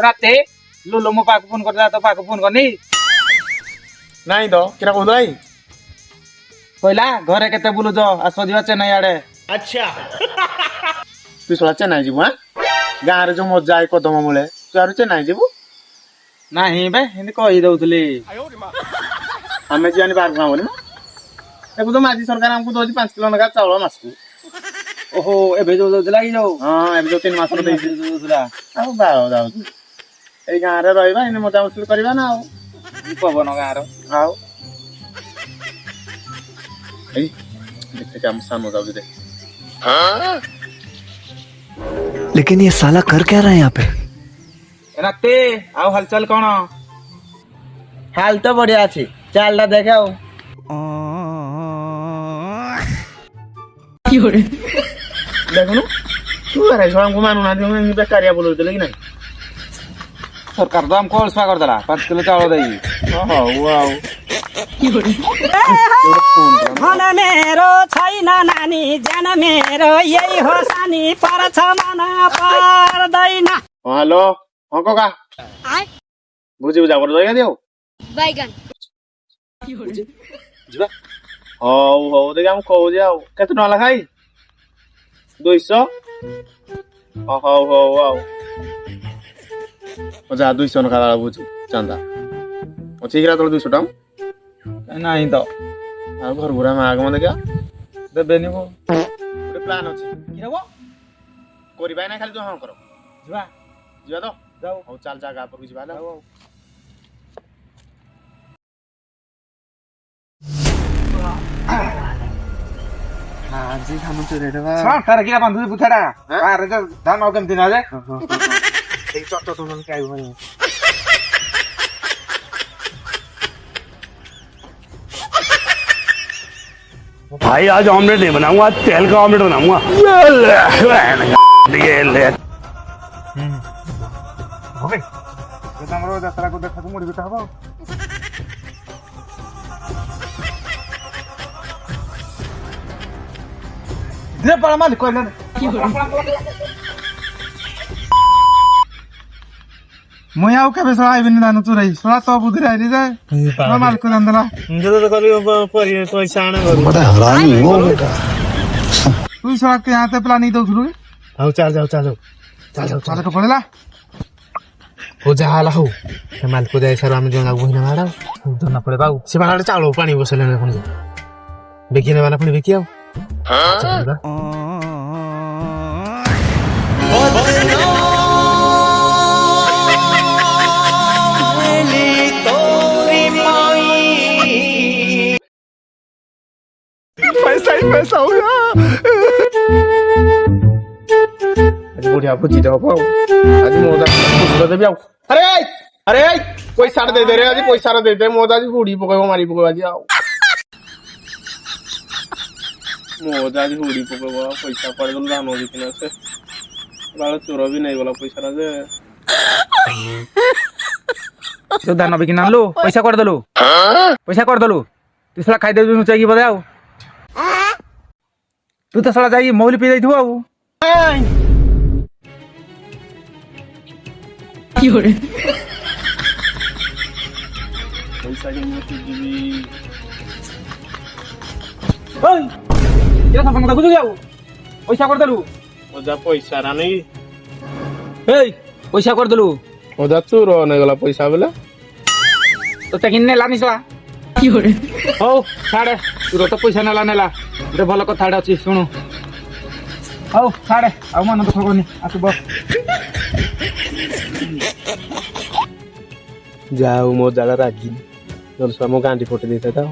राते लुलो मो पाक फोन करता तो पाक फोन करनी नहीं तो किरा कहू भाई कहला घरे केते बुलुज आस जीवा चेन्नई आड़े। अच्छा तू शला चेन्नई जीवु हां गाँ रे जो मजा आए कदम मूले तू आर चेन्नई जीवु नहीं बे हिंदी कहि दउतली हमें जीवानी बाहर गाँव बोली देखो तो माजी सरकार हमको दो 5 किलो लगा चावल मास को ओहो एबे जो दउतला कि जाऊ हां एबे जो 3 मास दे दउतला आउ बाओ दाउ ए गाँ रे रहइबा इने मजा मस्ती करबा ना आउ पवन गाँर आउ ए देखते काम सामने जाऊ दे हां लेकिन ये साला कर क्या रहा है यहाँ पे? राते आउ हालचाल कौन हाल तो बढ़िया अच्छी चाल देखे आओ देखो तू अरे छोड़ा हमको मानू ना दियो बेकारिया बोल देले कि नहीं सरकार तो हमको अलसा कर दला 5 किलो चावल देई ओहो वाओ मन मेरो छैन नानी जान मेरो यही हो सानी परछ मन पर्दैन। हेलो हां कोका बुझी बुझा कर जाइगा दियो बैगन जिबा हो देखा हम कहू जे आउ केते न लखाई 200 हो वाओ मजा 200 न खाला बुझ चंदा ओ ठीक रा तो 200 टाइम नहीं तो आ घर गुरा माग मन क्या देबेनी को ଗୋଟେ ପ୍ଲାନ୍ ଅଛି कि रहबो କରିबाय ନା ଖାଲି ତୁ ହଁ କର जीवा ଯିବା ତ जाऊ ହଉ ଚାଲ ଜାଗା ଉପରକୁ ଯିବା ନା ଆଜି ଧାନ ଚୋରେଇ ଦେବା तार किरा बांधु बुथाडा आरे जो धान और केमति ना जे ଏଇ ଚଟ ତ ନହେଲେ ଖାଇବ ଭାଇ भाई आज ऑमलेट नहीं बनाऊंगा, आज तेल का ऑमलेट बनाऊंगा। ये ले ओके ये तमरो यात्रा को देखा तो मुड़ी बिता हबो दे बड़ा मालिक कहले মই আও কেবে সরা আইবিনি দানো চুরাই সরা তো বুদ্ধি রাইলি যায় আমার মালিক কো দান্দলা जो तो करी पैसा आने करू बड़ा हरामी हो बेटा। তুই সরা কে হাতে প্ল্যানিং দউছলু हाउ चल जाओ चलो চালে তো পড়লা हो जा हाला हो माल को दे सर हम जो लागू हिना माडा तो ना पड़े बाऊ से बाहर चालो पानी बसले ने अपन बेकिने वाला पनि बेकियाओ हां पैसा ही पैसा हो गया आज बुढ़िया भुजी दो पाओ आज मोदा कुछ दे बियाओ अरे पैसा दे दे रे आज पैसा दे दे मोदा आज हुडी पकइबो मारी पकइबो आज आओ मोदा आज हुडी पकइबो पैसा पड़ गल दानो दिखना से बाल चोर भी नहीं गला पैसा जे तो दान बिकिन आनलु पैसा कर दलु तू सला खाइ देबु नुचाई की बदाऊ तू तो सला जाई मौली पी जाइथु आऊ पैसा के मोती जीवी ओय ये सब पंगा गुजु जाऊ पैसा कर दलु ओजा पैसा रा नहीं ए पैसा कर दलु ओजा चोर नहीं गला पैसा बेला तो तेकिन ने लानी सला हो छाड़े तू तो पैसा नेला नेला गोटे भल कथाटे अच्छी शुणु हौ छाड़े आ मन दुख करनी आसब जाऊ मो जागा रागी नल मो गांडी फटे देता था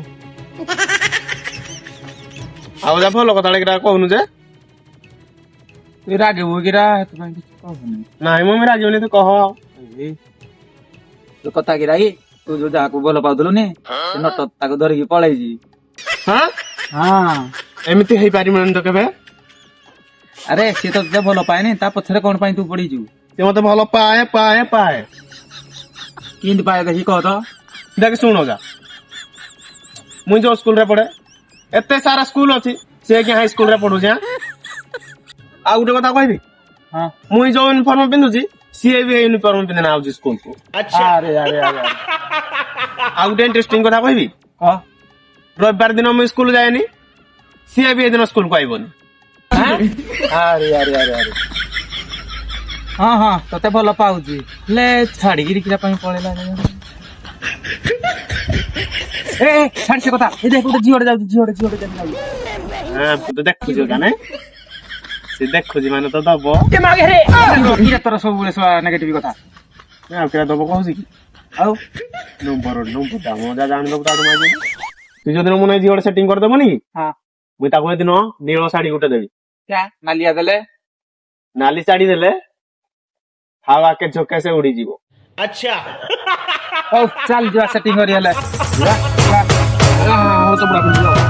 आउ जा भल कथाटे किरा कहनु जे तू रागे होगिरा तो भाई कहबनी नाही मो मी रागी तो कह तो कथा गिरा तू जो जाको भल पाउदलु ने नट ताको धरिकी पळाई जी हां हां एमिति हेई पारि मन तो केबे अरे से तो जे भल पाए ने ता पछरे कोन पाई तू पड़ी जू ते मते भल पाए किंद पाए देखि कह तो देख सुनो जा मुई जो स्कूल रे पढ़े एते सारा स्कूल अछि से कि हाई स्कूल रे पढु जा आ गुटे कथा कहबी हां मुई जो यूनिफॉर्म पिंदुची सीए भी यूनिफॉर्म पिंधना आउची स्कूल को अरे अरे अरे आ गुटे इंटरेस्टिंग कथा कहबी कह रविवार दिन मैं स्कूल जाएनी सीए भी दिन स्कूल को आइबनी अरे अरे अरे अरे हाँ हाँ तते भल पाऊची ले छाड़िकी किरा पळेला ए छाड़ से कथा ए देख गोटे झियोटे जाउची झियोटे जाउची हां तो देखु जो का नै से देखु जी माने तो दबो के मागे रे किरा तोर सब बोले नेगेटिव कथा आ केरा दबो कहू की आउ नंबर दाम जा जान दबो ताडू मागे तू जो दिन मुने झियोटे सेटिंग कर दबो नी हां मुई ताको ए दिन नीलो साड़ी गुटे देबी क्या नालिया देले नाली साड़ी देले हवा के झोंके से उड़ी जीवो ओ चल जो सेटिंग करी हले हो तो बड़ा